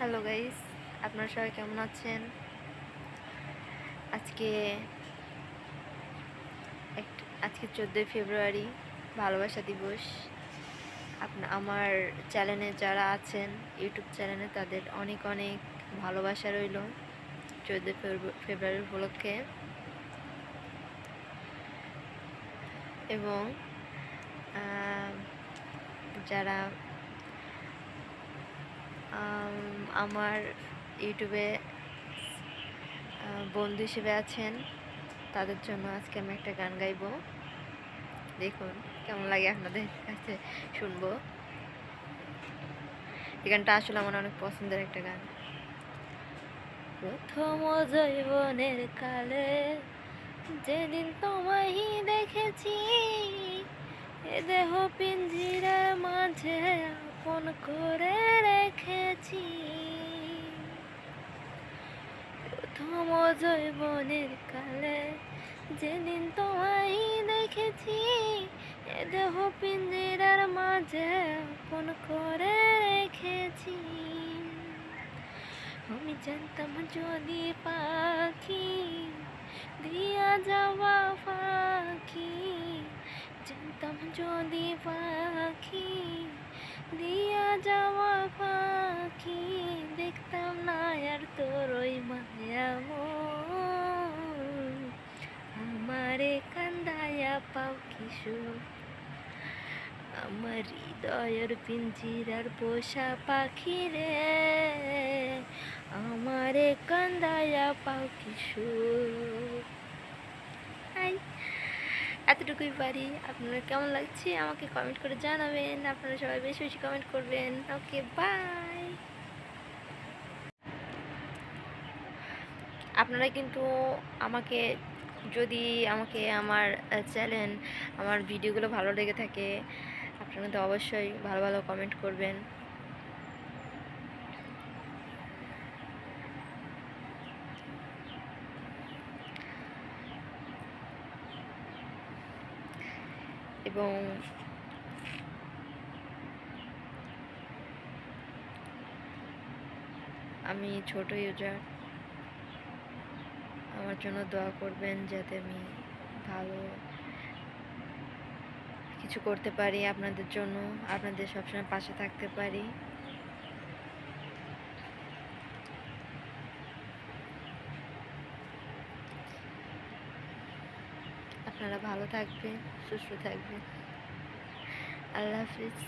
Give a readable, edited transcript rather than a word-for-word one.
Hello guys, আপনারা সবাই কেমন আছেন? আজকে আজকে 14ই ফেব্রুয়ারি, ভালোবাসা দিবস। আমার চ্যানেলে যারা আছেন, ইউটিউব চ্যানেলে, তাদের অনেক অনেক ভালোবাসা রইল 14ই ফেব্রুয়ারি উপলক্ষে। এবং যারা আমার ইউটিউবে বন্ধু হিসেবে আছেন, তাদের জন্য আজকে আমি একটা গান গাইবো। দেখুন কেমন লাগে আপনাদের কাছে শুনবো। এই গানটা আসলে আমার অনেক পছন্দের একটা গান। প্রথম জৈবনের কালে যেদিন তোমায় দেখেছি, এ দেহ পিঞ্জিরার মাঝে আপন করে রেখেছি। প্রথম জৈবনের কালে যেদিন তোমায় দেখেছি, এ দেহ পিঞ্জিরার মাঝে আপন করে রেখেছি। আমি জানতাম যদি পাখি দিয়া যাওয়া পাখি, জানতাম যদি পাখি দিয়া যাওয়া পাখি, দেখতাম না আর তোর ওই মায়া মন, আমারে কান্দায়া পাও কিশোর। আমার হৃদয়ের পিঞ্জিরার পোষা পাখি রে, আমারে কান্দায়া পাও কিশোর। এতটুকুই পারি। আপনারা কেমন লাগছে আমাকে কমেন্ট করে জানাবেন। আপনারা সবাই বেশি বেশি কমেন্ট করবেন। ওকে, বাই। আপনারা কিন্তু আমাকে যদি আমার চ্যানেল, আমার ভিডিওগুলো ভালো লেগে থাকে, আপনারা কিন্তু অবশ্যই ভালো ভালো কমেন্ট করবেন। এবং আমি ছোট ইউজার, আমার জন্য দোয়া করবেন যাতে আমি ভালো কিছু করতে পারি আপনাদের জন্য, আপনাদের সবসময় পাশে থাকতে পারি। আপনারা ভালো থাকবেন, সুস্থ থাকবেন। আল্লাহ হাফিজ।